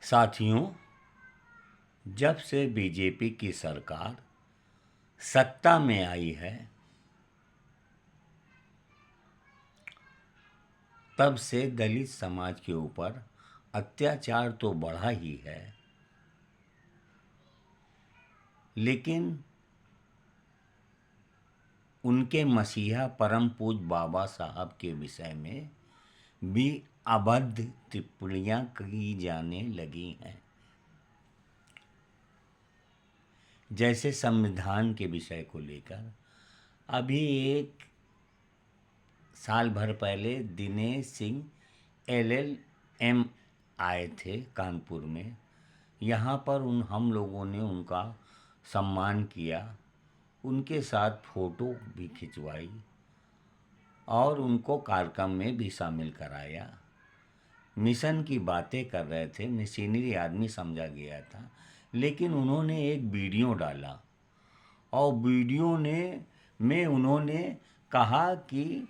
साथियों, जब से बीजेपी की सरकार सत्ता में आई है, तब से दलित समाज के ऊपर अत्याचार तो बढ़ा ही है, लेकिन उनके मसीहा परम पूज्य बाबा साहब के विषय में भी अभद्र टिप्पणियां की जाने लगी हैं। जैसे संविधान के विषय को लेकर अभी एक साल भर पहले दिनेश सिंह LLM आए थे कानपुर में। यहाँ पर हम लोगों ने उनका सम्मान किया, उनके साथ फ़ोटो भी खिंचवाई और उनको कार्यक्रम में भी शामिल कराया। मिशन की बातें कर रहे थे, मशीनरी आदमी समझा गया था, लेकिन उन्होंने एक वीडियो डाला और वीडियो में उन्होंने कहा कि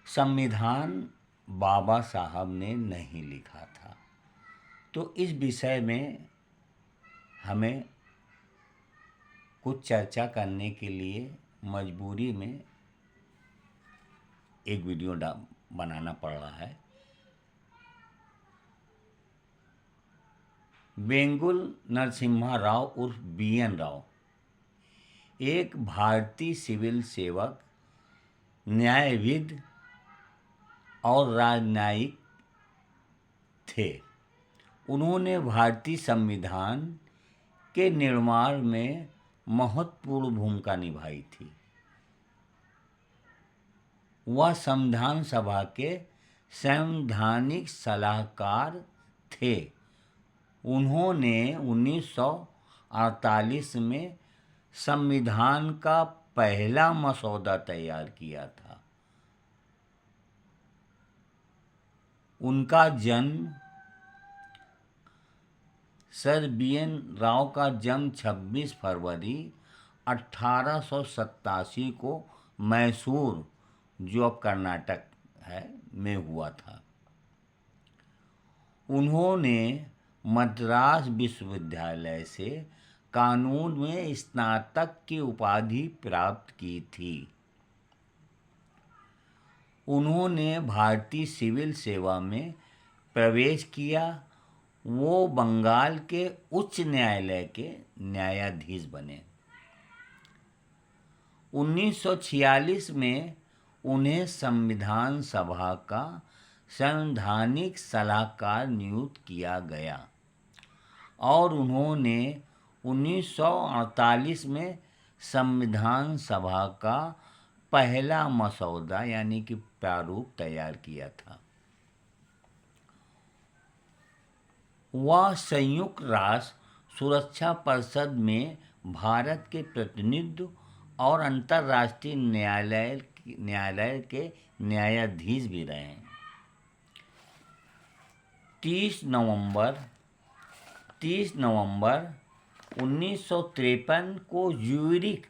संविधान बाबा साहब ने नहीं लिखा था। तो इस विषय में हमें कुछ चर्चा करने के लिए मजबूरी में एक वीडियो बनाना पड़ रहा है। बेंगुल नरसिम्हा राव उर्फ BN राव एक भारतीय सिविल सेवक, न्यायविद और राजनयिक थे। उन्होंने भारतीय संविधान के निर्माण में महत्वपूर्ण भूमिका निभाई थी। वह संविधान सभा के संवैधानिक सलाहकार थे। उन्होंने 1948 में संविधान का पहला मसौदा तैयार किया था। उनका जन्म सर BN राव का जन्म 26 फरवरी 1887 को मैसूर, जो अब कर्नाटक है, में हुआ था। उन्होंने मद्रास विश्वविद्यालय से कानून में स्नातक की उपाधि प्राप्त की थी। उन्होंने भारतीय सिविल सेवा में प्रवेश किया। वो बंगाल के उच्च न्यायालय के न्यायाधीश बने। 1946 में उन्हें संविधान सभा का संवैधानिक सलाहकार नियुक्त किया गया और उन्होंने 1948 में संविधान सभा का पहला मसौदा यानी कि प्रारूप तैयार किया था। वह संयुक्त राष्ट्र सुरक्षा परिषद में भारत के प्रतिनिधि और अंतर्राष्ट्रीय न्यायालय के न्यायाधीश भी रहे। 30 नवंबर 1953 को ज्यूरिख,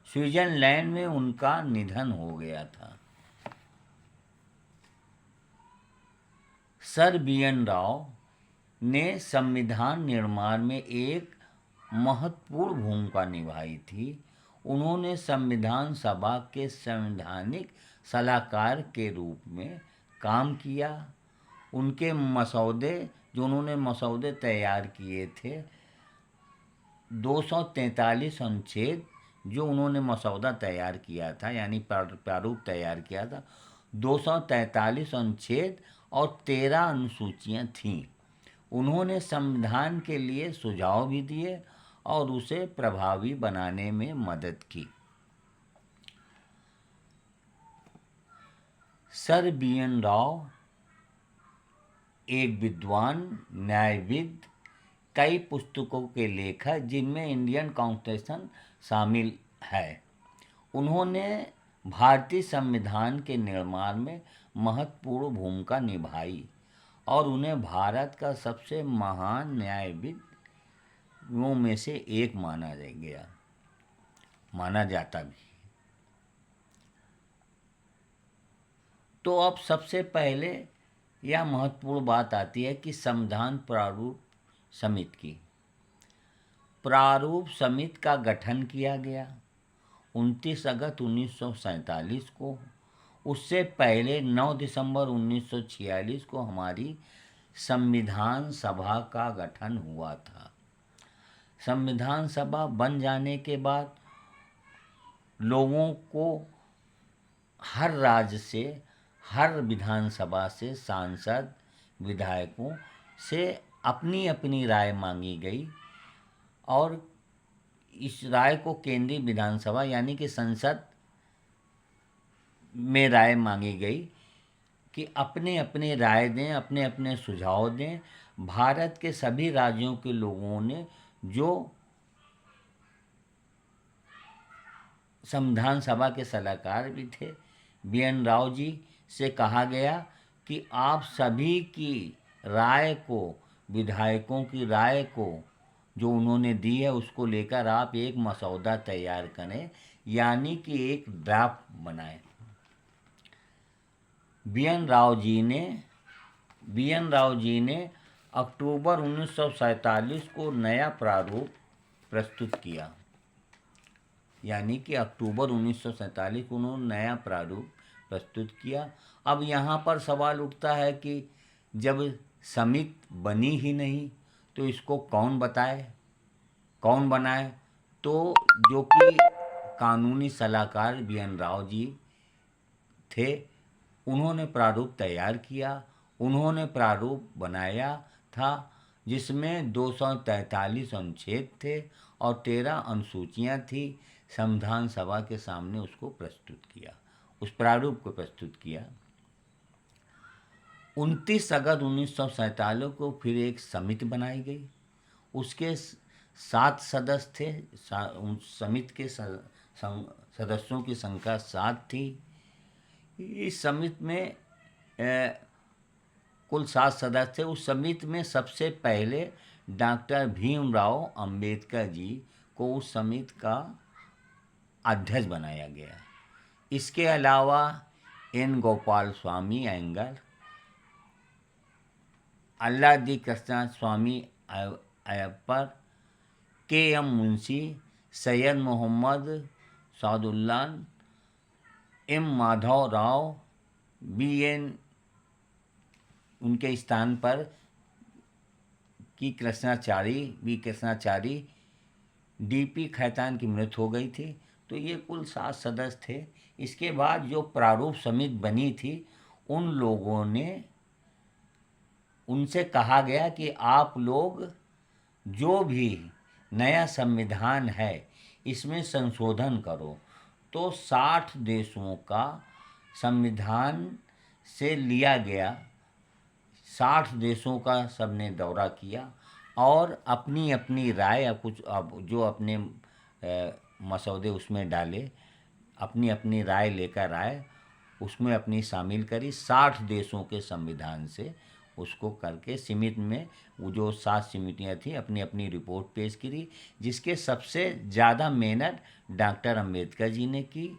स्विट्जरलैंड में उनका निधन हो गया था। सर BN राव ने संविधान निर्माण में एक महत्वपूर्ण भूमिका निभाई थी। उन्होंने संविधान सभा के संवैधानिक सलाहकार के रूप में काम किया। उनके उन्होंने मसौदे तैयार किए थे। 243 अनुच्छेद जो उन्होंने मसौदा तैयार किया था, यानी प्रारूप तैयार किया था, 243 अनुच्छेद और 13 अनुसूचियाँ थीं। उन्होंने संविधान के लिए सुझाव भी दिए और उसे प्रभावी बनाने में मदद की। सर BN राव एक विद्वान, न्यायविद, कई पुस्तकों के लेखक, जिनमें इंडियन कॉन्स्टिट्यूशन शामिल है। उन्होंने भारतीय संविधान के निर्माण में महत्वपूर्ण भूमिका निभाई और उन्हें भारत का सबसे महान न्यायविदों में से एक माना जाता भी। तो अब सबसे पहले यह महत्वपूर्ण बात आती है कि संविधान प्रारूप समिति का गठन किया गया 29 अगस्त 1947 को। उससे पहले 9 दिसंबर 1946 को हमारी संविधान सभा का गठन हुआ था। संविधान सभा बन जाने के बाद लोगों को हर राज्य से, हर विधानसभा से, सांसद, विधायकों से अपनी अपनी राय मांगी गई और इस राय को केंद्रीय विधानसभा यानी कि संसद में राय मांगी गई कि अपने अपने राय दें, अपने अपने सुझाव दें। भारत के सभी राज्यों के लोगों ने जो संविधान सभा के सलाहकार भी थे, BN राव जी से कहा गया कि आप सभी की राय को, विधायकों की राय को जो उन्होंने दी है उसको लेकर आप एक मसौदा तैयार करें, यानी कि एक ड्राफ्ट बनाएं। BN राव जी ने अक्टूबर 1947 को नया प्रारूप प्रस्तुत किया, यानी कि अक्टूबर 1947 को उन्होंने नया प्रारूप प्रस्तुत किया। अब यहाँ पर सवाल उठता है कि जब समिति बनी ही नहीं तो इसको कौन बनाए? तो जो कि कानूनी सलाहकार BN राव जी थे, उन्होंने प्रारूप तैयार किया, उन्होंने प्रारूप बनाया था जिसमें 243 अनुच्छेद थे और 13 अनुसूचियाँ थी। संविधान सभा के सामने उसको प्रस्तुत किया, उस प्रारूप को प्रस्तुत किया। 29 अगस्त 1947 को फिर एक समिति बनाई गई। उसके 7 सदस्य थे। उस समिति के सदस्यों की संख्या 7 थी। इस समिति में कुल 7 सदस्य थे। उस समिति में सबसे पहले डॉक्टर भीमराव अंबेडकर जी को उस समिति का अध्यक्ष बनाया गया। इसके अलावा N गोपाल स्वामी अयंगार, अल्लादी कृष्णा स्वामी अयप्पर, KM मुंशी, सैयद मोहम्मद सादुल्ला, M माधव राव, उनके स्थान पर बी कृष्णाचारी, DP खैतान की मृत्यु हो गई थी। तो ये कुल 7 सदस्य थे। इसके बाद जो प्रारूप समिति बनी थी, उन लोगों ने, उनसे कहा गया कि आप लोग जो भी नया संविधान है इसमें संशोधन करो। तो 60 देशों का संविधान से लिया गया, 60 देशों का सबने दौरा किया और अपनी अपनी राय, कुछ अब जो अपने मसौदे उसमें डाले, अपनी अपनी राय लेकर आए, उसमें अपनी शामिल करी। 60 देशों के संविधान से उसको करके समिति में वो जो 7 समितियाँ थी अपनी अपनी रिपोर्ट पेश करी, जिसके सबसे ज़्यादा मेहनत डॉक्टर अंबेडकर जी ने की।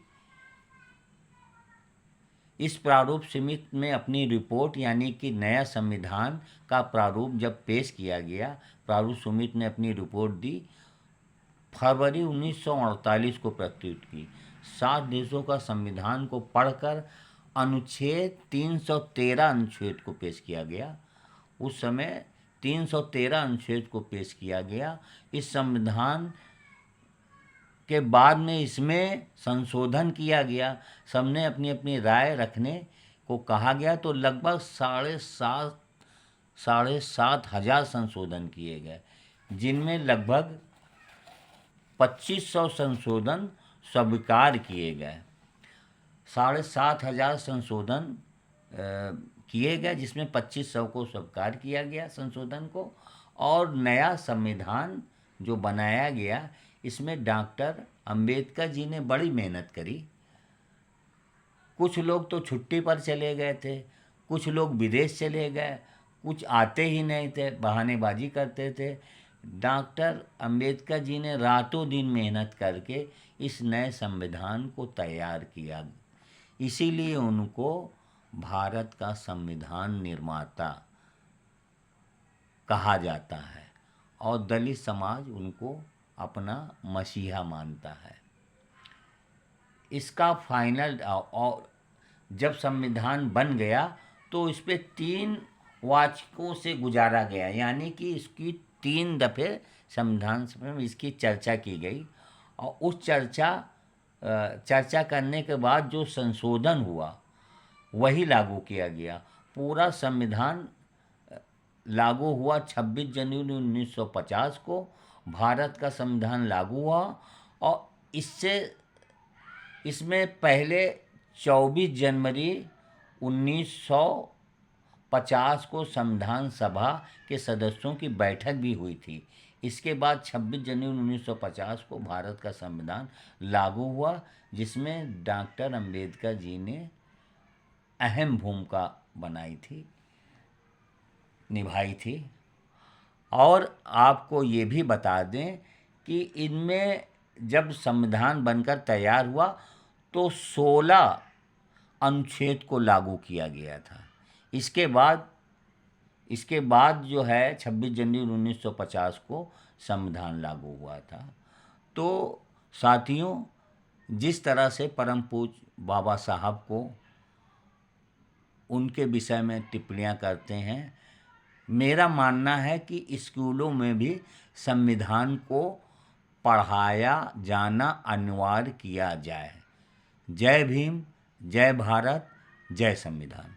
इस प्रारूप समिति में अपनी रिपोर्ट यानी कि नया संविधान का प्रारूप जब पेश किया गया, प्रारूप समिति ने अपनी रिपोर्ट दी, फरवरी 1948 को प्रस्तुत की। 7 देशों का संविधान को पढ़कर अनुच्छेद 313 अनुच्छेद को पेश किया गया। उस समय 313 अनुच्छेद को पेश किया गया। इस संविधान के बाद में इसमें संशोधन किया गया, सबने अपनी अपनी राय रखने को कहा गया। तो लगभग 7,500 संशोधन किए गए, जिनमें लगभग 2500 संशोधन स्वीकार किए गए। 7,500 संशोधन किए गए, जिसमें 2500 को स्वीकार किया गया संशोधन को। और नया संविधान जो बनाया गया, इसमें डॉक्टर अंबेडकर जी ने बड़ी मेहनत करी। कुछ लोग तो छुट्टी पर चले गए थे, कुछ लोग विदेश चले गए, कुछ आते ही नहीं थे, बहानेबाजी करते थे। डॉक्टर अंबेडकर जी ने रातों दिन मेहनत करके इस नए संविधान को तैयार किया। इसीलिए उनको भारत का संविधान निर्माता कहा जाता है और दलित समाज उनको अपना मसीहा मानता है। इसका फाइनल और जब संविधान बन गया तो इस पे 3 वाचकों से गुजारा गया, यानी कि इसकी 3 दफ़े संविधान सभा में इसकी चर्चा की गई और उस चर्चा करने के बाद जो संशोधन हुआ वही लागू किया गया। पूरा संविधान लागू हुआ 26 जनवरी 1950 को भारत का संविधान लागू हुआ और इसमें पहले 24 जनवरी 1950 को संविधान सभा के सदस्यों की बैठक भी हुई थी। इसके बाद 26 जनवरी 1950 को भारत का संविधान लागू हुआ, जिसमें डॉक्टर अंबेडकर जी ने अहम भूमिका निभाई थी। और आपको ये भी बता दें कि इनमें जब संविधान बनकर तैयार हुआ तो 16 अनुच्छेद को लागू किया गया था। इसके बाद जो है 26 जनवरी 1950 को संविधान लागू हुआ था। तो साथियों, जिस तरह से परम पूज्य बाबा साहब को उनके विषय में टिप्पणियाँ करते हैं, मेरा मानना है कि स्कूलों में भी संविधान को पढ़ाया जाना अनिवार्य किया जाए। जय भीम, जय भारत, जय संविधान।